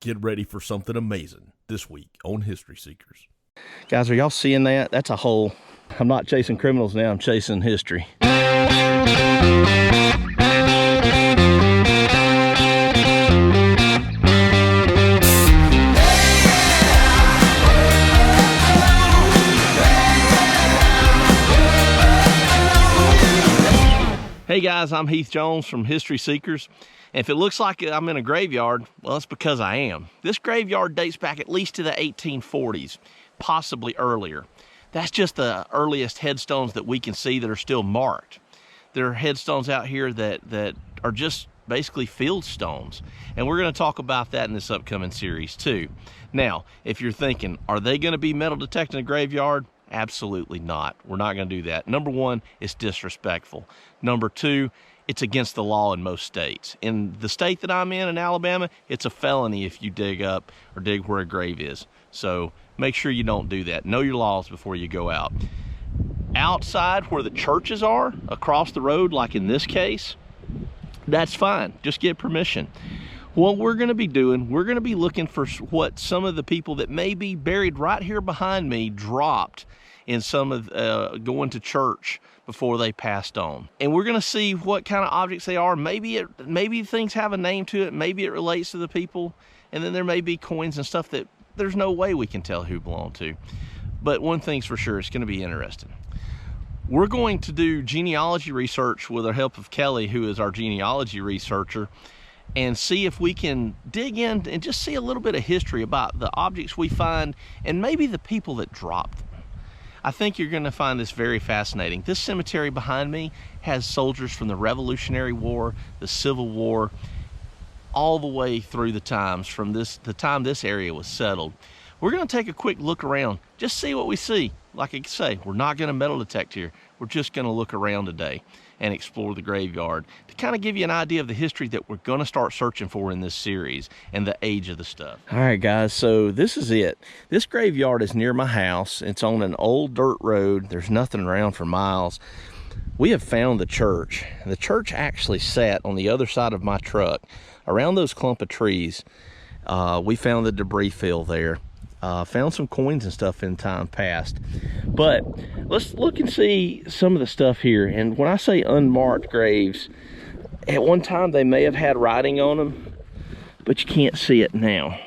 Get ready for something amazing this week on History Seekers. Guys, are y'all seeing that? That's a hole. I'm not chasing criminals now, I'm chasing history. Hey guys, I'm Heath Jones from History Seekers. And if it looks like I'm in a graveyard, well, it's because I am. This graveyard dates back at least to the 1840s, possibly earlier. That's just the earliest headstones that we can see that are still marked. There are headstones out here that are just basically field stones. And we're going to talk about that in this upcoming series too. Now, if you're thinking, are they going to be metal detected in a graveyard? Absolutely not. We're not going to do that. Number one, it's disrespectful. Number two, it's against the law in most states. In the state that I'm in Alabama, it's a felony if you dig up or dig where a grave is. So make sure you don't do that. Know your laws before you go out. Outside where the churches are, across the road, like in this case, that's fine. Just get permission. What we're going to be doing, we're going to be looking for what some of the people that may be buried right here behind me dropped in some of going to church before they passed on. And we're going to see what kind of objects they are. Maybe things have a name to it. Maybe it relates to the people. And then there may be coins and stuff that there's no way we can tell who belong to. But one thing's for sure, it's going to be interesting. We're going to do genealogy research with the help of Kelly, who is our genealogy researcher, and see if we can dig in and just see a little bit of history about the objects we find and maybe the people that dropped them. I think you're going to find this very fascinating. This cemetery behind me has soldiers from the Revolutionary War, the Civil War, all the way through the times from the time this area was settled. We're going to take a quick look around, just see what we see. Like I say, we're not going to metal detect here. We're just going to look around today and explore the graveyard to kind of give you an idea of the history that we're going to start searching for in this series and the age of the stuff. All right, guys, so this is it. This graveyard is near my house. It's on an old dirt road. There's nothing around for miles. We have found the church. The church actually sat on the other side of my truck. Around those clump of trees, we found the debris field there. Found some coins and stuff in time past. But let's look and see some of the stuff here. And when I say unmarked graves, at one time they may have had writing on them, but you can't see it now.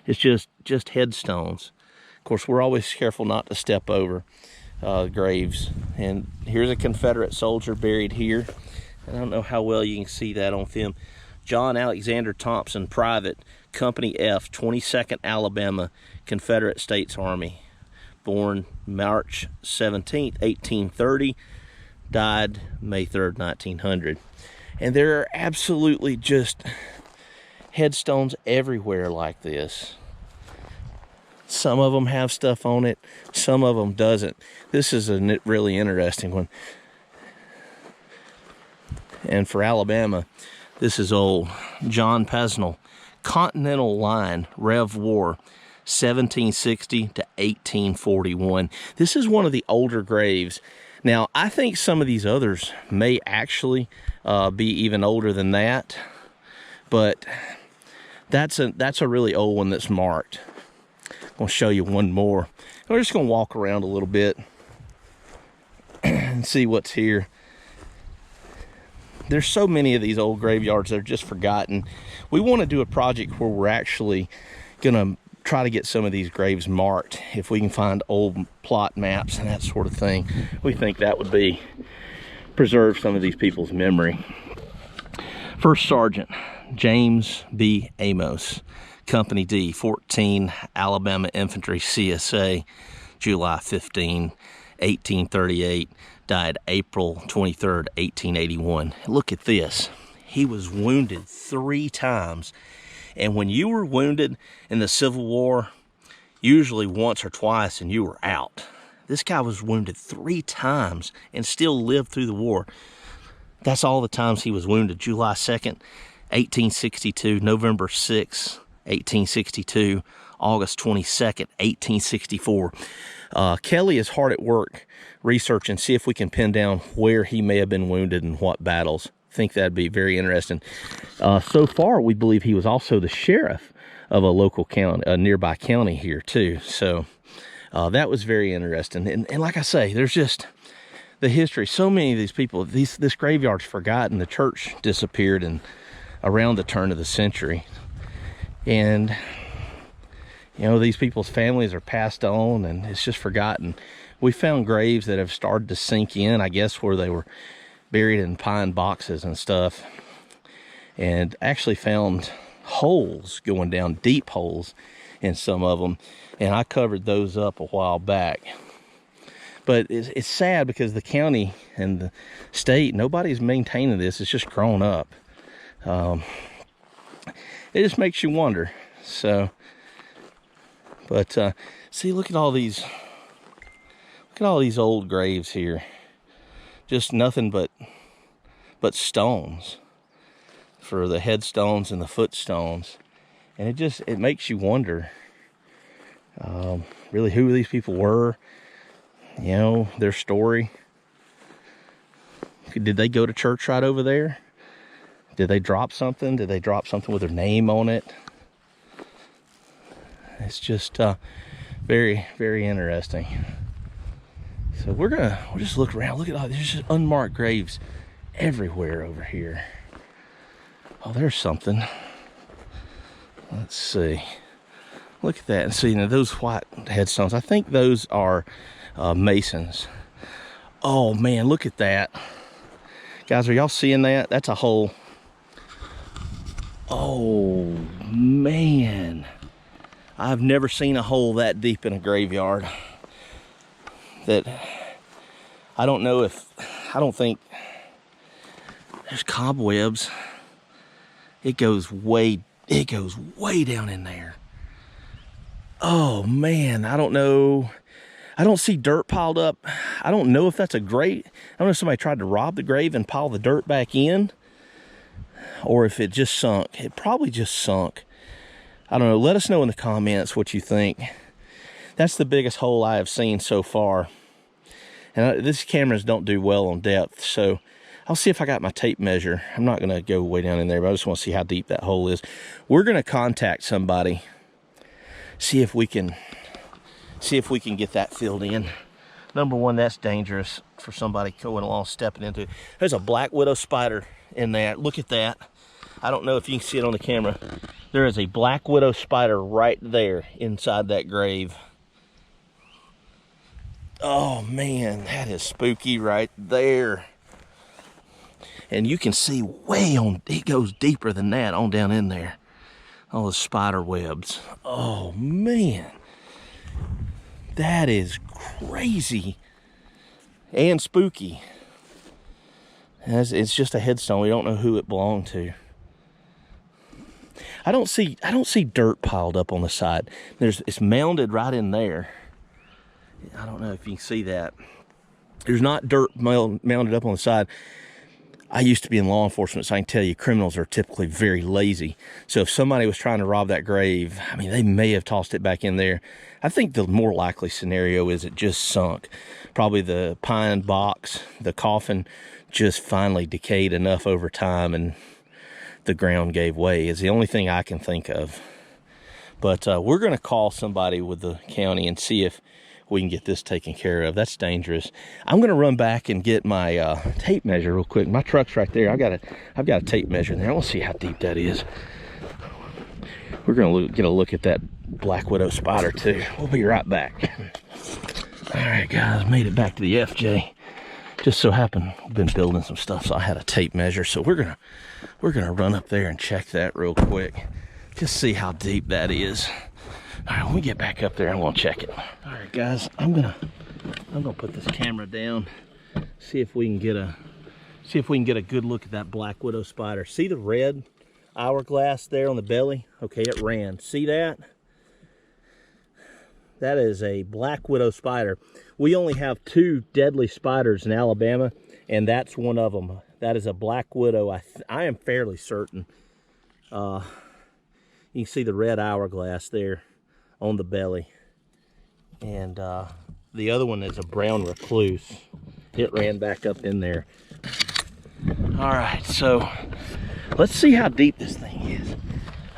It's just headstones. Of course, we're always careful not to step over graves. And here's a Confederate soldier buried here. I don't know how well you can see that on film. John Alexander Thompson, Private, Company F, 22nd Alabama, Confederate States Army. Born March 17th, 1830, died May 3rd, 1900. And there are absolutely just headstones everywhere like this. Some of them have stuff on it, some of them doesn't. This is a really interesting one. And for Alabama, this is old. John Pesnell, Continental Line, Rev War, 1760 to 1841. This is one of the older graves. Now, I think some of these others may actually be even older than that, but that's a really old one that's marked. I'm going to show you one more. We're just going to walk around a little bit and see what's here. There's so many of these old graveyards that are just forgotten. We want to do a project where we're actually going to try to get some of these graves marked. If we can find old plot maps and that sort of thing, we think that would be preserve some of these people's memory. First Sergeant James B. Amos, Company D, 14 Alabama Infantry CSA, July 15, 1838. Died April 23rd, 1881. Look at this. He was wounded 3 times. And when you were wounded in the Civil War, usually once or twice and you were out. This guy was wounded 3 times and still lived through the war. That's all the times he was wounded. July 2nd, 1862, November 6th, 1862, August 22nd, 1864. Kelly is hard at work researching, see if we can pin down where he may have been wounded and what battles. think that'd be very interesting. So far, we believe he was also the sheriff of a local county, a nearby county here too. So that was very interesting. And like I say, there's just the history. So many of these people, this graveyard's forgotten. The church disappeared and around the turn of the century. And, you know, these people's families are passed on and it's just forgotten. We found graves that have started to sink in, I guess, where they were buried in pine boxes and stuff. And actually found holes going down, deep holes in some of them. And I covered those up a while back. But it's sad because the county and the state, nobody's maintaining this. It's just grown up. It just makes you wonder. So, but see, look at all these old graves here. Just nothing but stones for the headstones and the footstones. And it makes you wonder really who these people were, you know, their story. Did they go to church right over there? Did they drop something? Did they drop something with their name on it? It's just very, very interesting. So we'll just look around. Look at all, there's just unmarked graves everywhere over here. Oh, there's something. Let's see. Look at that. And see, you know, those white headstones, I think those are masons. Oh man, look at that. Guys, are y'all seeing that? That's a hole. Oh man, I've never seen a hole that deep in a graveyard. That I don't think there's cobwebs. It goes way down in there. Oh man, I don't know. I don't see dirt piled up. I don't know if that's a grave. I don't know if somebody tried to rob the grave and pile the dirt back in, or if it just sunk. It probably just sunk. I don't know. Let us know in the comments what you think. That's the biggest hole I have seen so far. And these cameras don't do well on depth, so I'll see if I got my tape measure. I'm not going to go way down in there, but I just want to see how deep that hole is. We're going to contact somebody, see if we can get that filled in. Number one, that's dangerous for somebody going along, stepping into it. There's a black widow spider in there. Look at that. I don't know if you can see it on the camera. There is a black widow spider right there inside that grave. Oh man, that is spooky right there. And you can see way on, it goes deeper than that on down in there. All the spider webs. Oh man, that is crazy and spooky. It's just a headstone. We don't know who it belonged to. I don't see dirt piled up on the side. It's mounded right in there. I don't know if you can see that. There's not dirt mounded up on the side. I used to be in law enforcement, so I can tell you criminals are typically very lazy. So if somebody was trying to rob that grave, I mean, they may have tossed it back in there. I think the more likely scenario is it just sunk. Probably the pine box, the coffin just finally decayed enough over time and the ground gave way is the only thing I can think of. But we're going to call somebody with the county and see if we can get this taken care of. That's dangerous. I'm going to run back and get my tape measure real quick. My truck's right there. I've got a tape measure in there. I want to see how deep that is. We're going to get a look at that black widow spider too. We'll be right back. All right, guys, made it back to the FJ. Just so happened I've been building some stuff, so I had a tape measure. So we're gonna run up there and check that real quick. Just see how deep that is. All right, when we get back up there, I'm gonna check it. All right, guys, I'm gonna put this camera down, see if we can get a good look at that black widow spider. See the red hourglass there on the belly? Okay, it ran. See that? That is a black widow spider. We only have 2 deadly spiders in Alabama, and that's one of them. That is a black widow. I am fairly certain. You can see the red hourglass there on the belly. And the other one is a brown recluse. It ran back up in there. All All right, so let's see how deep this thing is.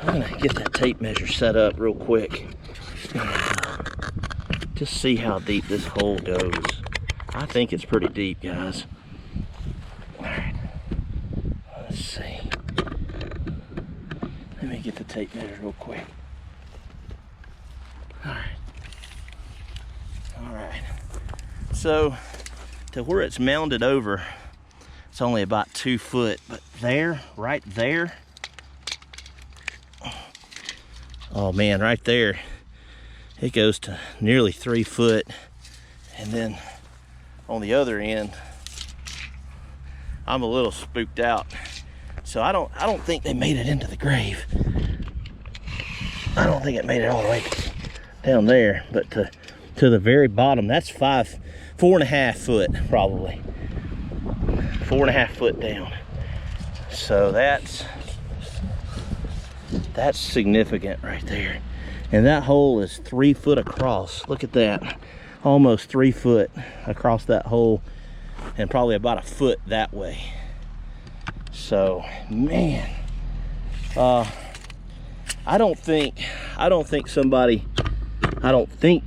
I'm gonna get that tape measure set up real quick. Just see how deep this hole goes. I think it's pretty deep, guys. All right, let's see. Let me get the tape measure real quick. All right. So to where it's mounded over, it's only about 2 foot, but there, right there, oh man, right there, it goes to nearly 3 foot. And then on the other end, I'm a little spooked out. So I don't think they made it into the grave. I don't think it made it all the way down there, but to the very bottom, that's 4.5 foot probably. 4.5 foot down. So that's significant right there. And that hole is 3 foot across. Look at that. Almost 3 foot across that hole, and probably about 1 foot that way. So, man, I don't think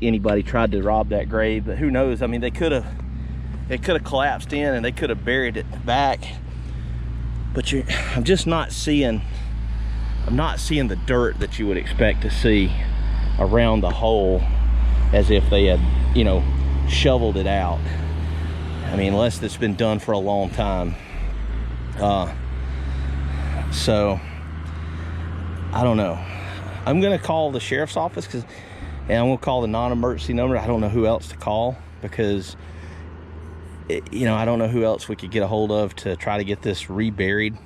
anybody tried to rob that grave, but who knows? I mean, they could have collapsed in and they could have buried it back. But I'm not seeing the dirt that you would expect to see around the hole, as if they had, you know, shoveled it out. I mean, unless it's been done for a long time. So I don't know. I'm gonna call the sheriff's office, and I'm gonna call the non-emergency number. I don't know who else to call, because you know, I don't know who else we could get a hold of to try to get this reburied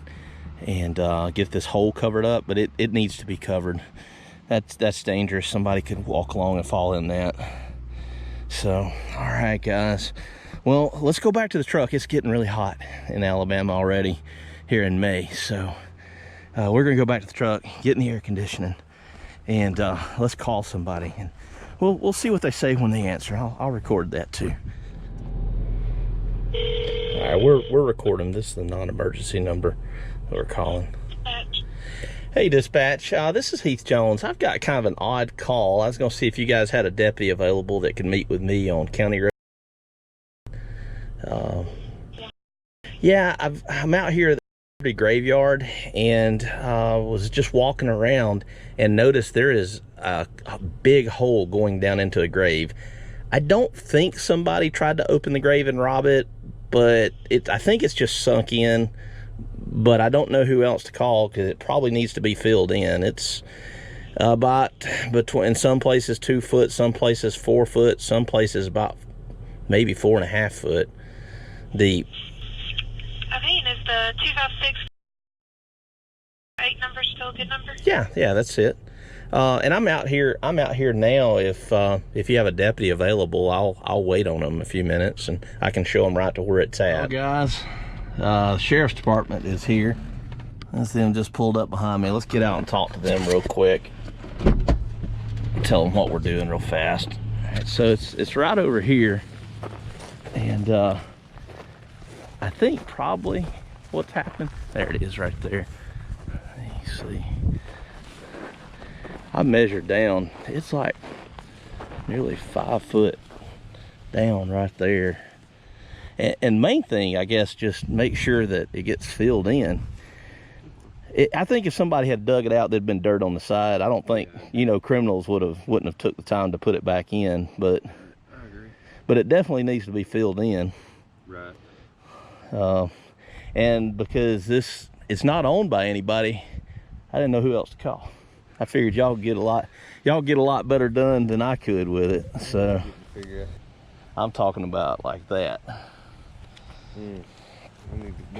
and get this hole covered up. But it needs to be covered. That's dangerous. Somebody could walk along and fall in that. So, all right, guys. Well, let's go back to the truck. It's getting really hot in Alabama already here in May. So we're gonna go back to the truck, get in the air conditioning, and let's call somebody, and we'll see what they say when they answer. I'll record that too. All right, we're recording. This is the non-emergency number that we're calling. Hey, dispatch, this is Heath Jones. I've got kind of an odd call. I was gonna see if you guys had a deputy available that could meet with me on County Road. Yeah, I'm out here at the graveyard, and was just walking around and noticed there is a big hole going down into a grave. I don't think somebody tried to open the grave and rob it, but I think it's just sunk in. But I don't know who else to call, because it probably needs to be filled in. It's about in some places 2 foot, some places 4 foot, some places about maybe 4.5 foot deep. Okay, and is the 256 number still a good number? Yeah, that's it. And I'm out here now. If you have a deputy available, I'll wait on them a few minutes, and I can show them right to where it's at. Oh, guys, the sheriff's department is here. That's them just pulled up behind me. Let's get out and talk to them real quick. Tell them what we're doing real fast. All right, so it's right over here, and I think probably what's happened. There it is, right there. Let me see. I measured down. It's like nearly 5 foot down right there. And main thing, I guess, just make sure that it gets filled in. I think if somebody had dug it out, there'd been dirt on the side. I don't think, you know, criminals wouldn't have took the time to put it back in. But I agree. But it definitely needs to be filled in. Right. And because it's not owned by anybody, I didn't know who else to call. I figured y'all get a lot better done than I could with it. So I'm talking about like that. We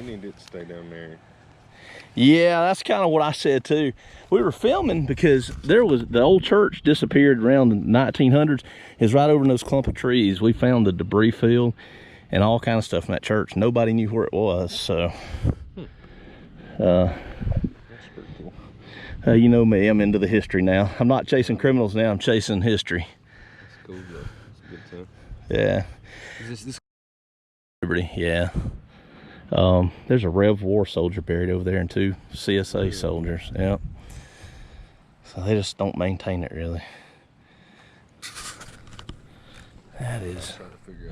need it to stay down there. Yeah, that's kind of what I said too. We were filming because there was the old church disappeared around the 1900s. It's right over in those clump of trees. We found the debris field and all kind of stuff in that church. Nobody knew where it was. So That's pretty cool. You know me, I'm into the history now. I'm not chasing criminals now, I'm chasing history. That's cool, though. That's a good time. Yeah. Is this Liberty, yeah. There's a Rev War soldier buried over there and 2 CSA soldiers. Yep. So they just don't maintain it really. That is.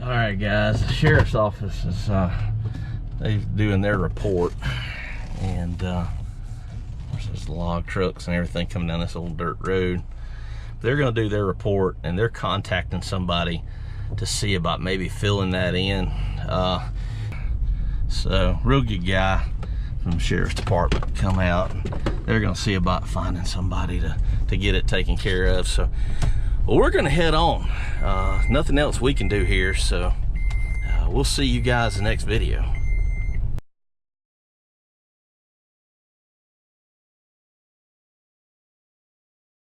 All right, guys. The sheriff's office is they're doing their report, and there's log trucks and everything coming down this old dirt road. They're going to do their report, and they're contacting somebody to see about maybe filling that in. So real good guy from the sheriff's department come out, and they're going to see about finding somebody to get it taken care of. So well, we're going to head on. Nothing else we can do here, so we'll see you guys in the next video.